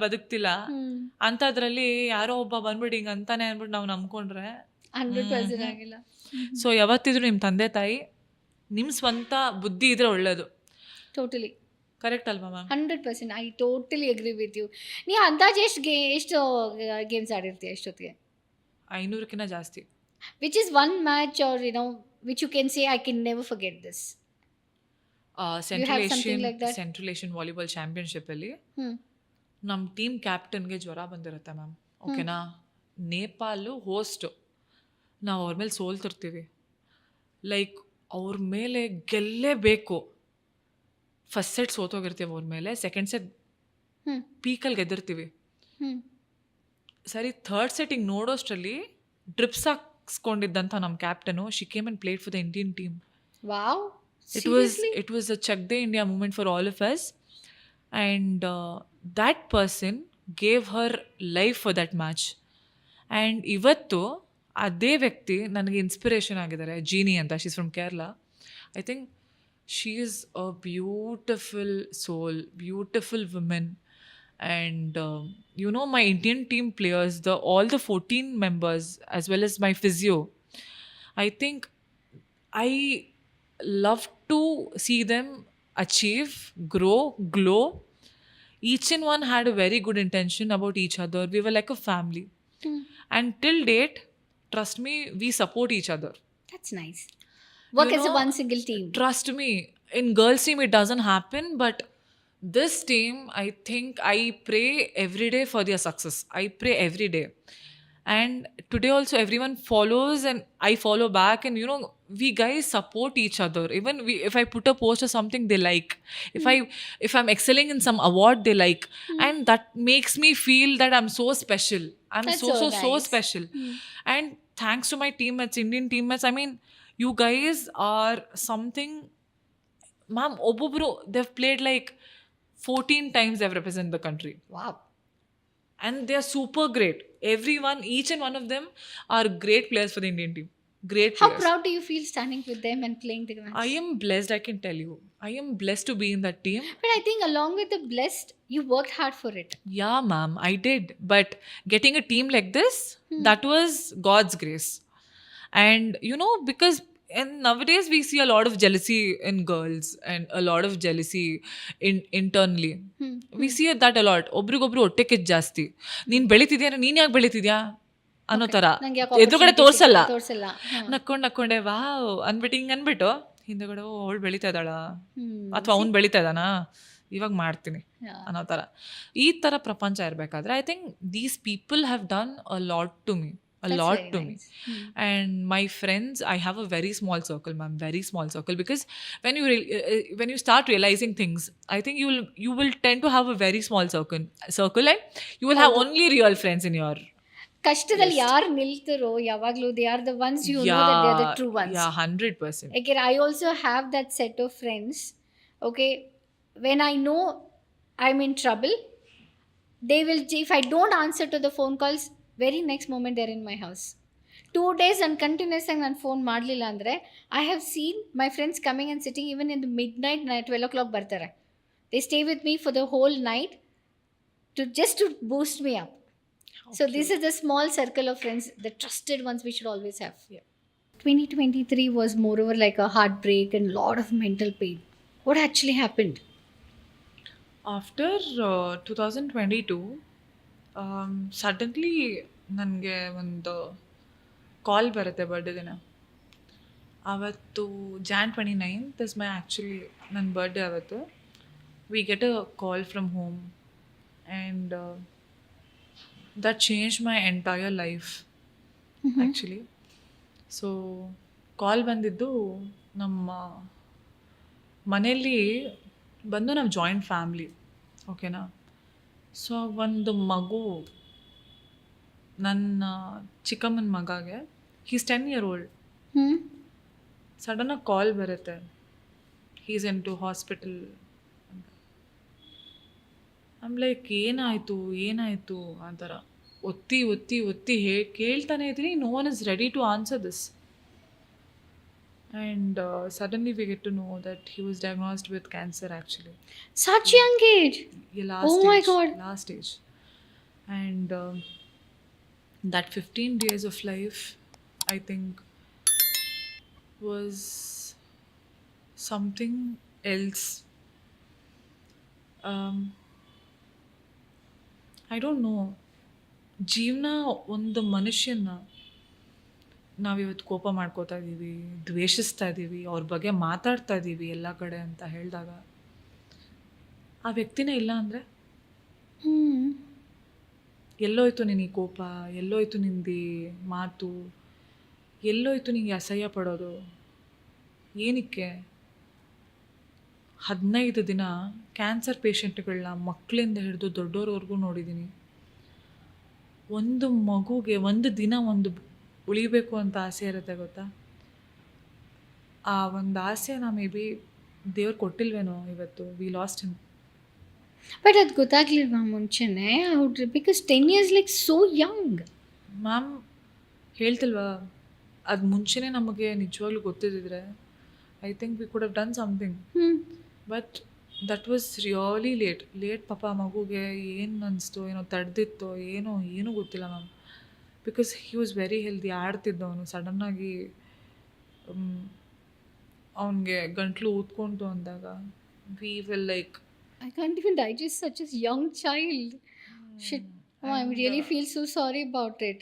ಬದುಕ್ತಿಲ್ಲ ಅಂತದ್ರಲ್ಲಿ ಯಾರೋ ಒಬ್ಬ ಬಂದ್ಬಿಟ್ಟು ಹಿಂಗೆ ಅಂತಾನೆ ಅಂದ್ಬಿಟ್ಟು ನಾವು ನಂಬ್ಕೊಂಡ್ರೆ 100% ಆಗಿಲ್ಲ. ಸೊ ಯಾವತ್ತಿದ್ರು ನಿಮ್ಮ ತಂದೆ ತಾಯಿ ನಿಮ್ಮ ಸ್ವಂತ ಬುದ್ಧಿ ಇದ್ರೆ ಒಳ್ಳೇದು. ಟೋಟಲಿ ಕರೆಕ್ಟ್ ಅಲ್ವಾ ma'am? 100%. I totally agree with you. ನೀ ಅಂದಾಜು ಎಷ್ಟು ಗೇಮ್ಸ್ ಆಡಿರ್ತೀಯ ಎಷ್ಟೊತ್ತಿಗೆ? 500ಕ್ಕಿಂತ ಜಾಸ್ತಿ. Which is one match or which you can say I can never forget this? Central Asian volleyball championship ಅಲ್ಲಿ ನಮ್ಮ ಟೀಮ್ ಕ್ಯಾಪ್ಟನ್ಗೆ ಜ್ವರ ಬಂದಿರುತ್ತೆ ಮ್ಯಾಮ್. ಓಕೆನಾ, ನೇಪಾಳು ಹೋಸ್ಟ್, ನಾವು ಅವ್ರ ಮೇಲೆ ಸೋಲ್ತಿರ್ತೀವಿ. ಲೈಕ್ ಅವ್ರ ಮೇಲೆ ಗೆಲ್ಲೇಬೇಕು. ಫಸ್ಟ್ ಸೆಟ್ ಸೋತೋಗಿರ್ತೀವಿ ಅವ್ರ ಮೇಲೆ, ಸೆಕೆಂಡ್ ಸೆಟ್ ಪೀಕಲ್ಲಿ ಗೆದ್ದಿರ್ತೀವಿ. ಸರಿ, ಥರ್ಡ್ ಸೆಟ್ಟಿಂಗ್ ನೋಡೋಷ್ಟರಲ್ಲಿ ಡ್ರಿಪ್ಸ್ ಹಾಕ್ಸ್ಕೊಂಡಿದ್ದಂಥ ನಮ್ಮ captain, she came and played for the Indian team. Wow, it was a Chak De India moment for all of us, and that person gave her life for that match. And ivattu ಅದೇ ವ್ಯಕ್ತಿ ನನಗೆ inspiration ಆಗಿದ್ದಾರೆ. ಜೀನಿ ಅಂತ, she's from Kerala. I think she is a beautiful soul, beautiful women. And my Indian team players, all the 14 members as well as my physio, I think I love to see them achieve, grow, glow. Each and one had a very good intention about each other. We were like a family. And till date, trust me, we support each other. That's nice. Work as a one single team. Trust me, in girls team it doesn't happen, but this team, I think I pray every day for their success. I pray every day. And today also everyone follows and I follow back, and we guys support each other. Even if I put a post or something, they like. If I'm excelling in some award, they like. And that makes me feel that I'm so special. That's so nice. special. And thanks to my teammates, Indian teammates, I mean, you guys are something. Ma'am, obobru, they've played like 14 times they've represented the country. Wow. And they are super great. Everyone, each and one of them are great players for the Indian team. Great How players. proud do you feel standing with them and playing the match? I am blessed, I can tell you. I am blessed to be in that team. But I think along with the blessed, you worked hard for it. Yeah, ma'am, I did. But getting a team like this, that was God's grace. And because nowadays we see a lot of jealousy in girls and a lot of jealousy internally. We see that a lot. ಒಬ್ರಿಗೊಬ್ರು ಹೊಟ್ಟೆ ಕಿಚ್ಚು ಜಾಸ್ತಿ. ನೀನ್ ಬೆಳಿತಿದ್ಯಾ, ನೀನ್ ಯಾಕೆ ಬೆಳಿತಿದ್ಯಾ ಅನ್ನೋ ತರ ಎದುರುಗಡೆ ತೋರ್ಸಲ್ಲ. ನಕ್ಕೊಂಡೆ ವಾವ್ ಅನ್ಬಿಟ್ಟು ಹಿಂಗೆ ಅನ್ಬಿಟ್ಟು ಹಿಂದೆಗಡೆ ಅವಳು ಬೆಳಿತಾ ಇದ್ದಾಳ ಅಥವಾ ಅವ್ನು ಬೆಳಿತಾ ಇದ್ದಾನಾ, ಇವಾಗ ಮಾಡ್ತೀನಿ ಅನ್ನೋ ಥರ. ಈ ಥರ ಪ್ರಪಂಚ ಇರಬೇಕಾದ್ರೆ I think these people have done a lot to me. A That's lot very to nice. me. And my friends, I have a very small circle, ma'am, very small circle, because when you start realizing things, I think you will tend to have a very small circle, and you will have only real friends in your ಕಷ್ಟದಲ್ಲಿ ಯಾರು ನಿಲ್ತಾರೋ ಯಾವಾಗಲೂ they are the ones you know that they are the true ones. Yeah, 100%. Again, I also have that set of friends. Okay, when I know I'm in trouble, they will, if I don't answer to the phone calls, very next moment they're in my house. 2 days and continuous ಆಗಿ ನಾನು phone ಮಾಡಲಿಲ್ಲ ಅಂದರೆ I have seen my friends coming and sitting even in the mid night 12 o'clock ಬರ್ತಾರೆ. They stay with me for the whole night to boost me up. So this is the small circle of friends, the trusted ones we should always have. Yeah. 2023 was moreover like a heartbreak and lot of mental pain. What actually happened? After 2022, suddenly ನನಗೆ ಒಂದು ಕಾಲ್ ಬರುತ್ತೆ birthday ದಿನ. ಆವತ್ತು Jan 29th is my actually ನನ್ನ birthday. ಆವತ್ತು we get a call from home and that change my entire life actually. So ಕಾಲ್ ಬಂದಿದ್ದು ನಮ್ಮ ಮನೆಯಲ್ಲಿ ಬಂದು ನಾವು ಜಾಯಿಂಟ್ ಫ್ಯಾಮ್ಲಿ, ಓಕೆನಾ. ಸೊ ಒಂದು ಮಗು, ನನ್ನ ಚಿಕ್ಕಮ್ಮನ ಮಗಾಗೆ, ಹೀಸ್ 10 year old, ಸಡನ್ನಾಗಿ ಕಾಲ್ ಬರುತ್ತೆ, ಹೀಸ್ ಇನ್ ಟು ಹಾಸ್ಪಿಟಲ್ ಅಂತ. ಐಮ್ ಲೈಕ್ ಏನಾಯಿತು ಆ ಥರ ಒತ್ತಿ ಕೇಳ್ತಾನೆ ಇದ್ದೀನಿ. No one is ready to answer this. And suddenly we get to know that he was diagnosed with cancer actually. Such young age. Yeah, last Oh stage, my God. Last stage. And that 15 days of life, I think, was something else. um, I don't know. ಜೀವನ ಒಂದು ಮನುಷ್ಯನ ನಾವಿವತ್ತು ಕೋಪ ಮಾಡ್ಕೋತಾ ಇದ್ದೀವಿ, ದ್ವೇಷಿಸ್ತಾ ಇದ್ದೀವಿ, ಅವ್ರ ಬಗ್ಗೆ ಮಾತಾಡ್ತಾ ಇದ್ದೀವಿ ಎಲ್ಲ ಕಡೆ ಅಂತ ಹೇಳಿದಾಗ ಆ ವ್ಯಕ್ತಿನೇ ಇಲ್ಲ ಅಂದರೆ Hmm. ಎಲ್ಲೋಯ್ತು ನಿನ್ನ ಈ ಕೋಪ, ಎಲ್ಲೋಯ್ತು ನಿಂದು ಮಾತು, ಎಲ್ಲೋಯ್ತು ನಿಂಗೆ ಅಸಹ್ಯ ಪಡೋದು, ಏನಕ್ಕೆ? 15 ದಿನ ಕ್ಯಾನ್ಸರ್ ಪೇಷಂಟ್ಗಳನ್ನ ಮಕ್ಕಳಿಂದ ಹಿಡಿದು ದೊಡ್ಡೋರವರೆಗೂ ನೋಡಿದ್ದೀನಿ. ಒಂದು ಮಗುಗೆ ಒಂದು ದಿನ ಒಂದು ಉಳಿಬೇಕು ಅಂತ ಆಸೆ ಇರುತ್ತೆ ಗೊತ್ತಾ? ಆ ಒಂದು ಆಸೆನ ಮೇ ಬಿ ದೇವ್ರು ಕೊಟ್ಟಿಲ್ವೇನೋ ಇವತ್ತು. V last him. ಬಟ್ ಅದು ಗೊತ್ತಾಗ್ಲಿಲ್ವಾ ಮುಂಚೆನೆ? Because 10 years like so young. Ma'am ಹೇಳ್ತಿಲ್ವಾ, ಅದು ಮುಂಚೆನೇ ನಮಗೆ ನಿಜವಾಗ್ಲೂ ಗೊತ್ತಿದ್ದಿದ್ರೆ I think we could have done something. But that was really late ಪಾಪ. ಮಗುಗೆ ಏನು ಅನಿಸ್ತೋ ಏನೋ ತಡೆದಿತ್ತೋ ಏನೂ ಗೊತ್ತಿಲ್ಲ ma'am. Because he was very healthy, ಆಡ್ತಿದ್ದವನು. ಸಡನ್ನಾಗಿ ಅವನಿಗೆ ಗಂಟ್ಲು ಊದ್ಕೊಂತು ಅಂದಾಗ we will like. I can't even digest such a young child. Shit. Oh, I really feel so sorry about it.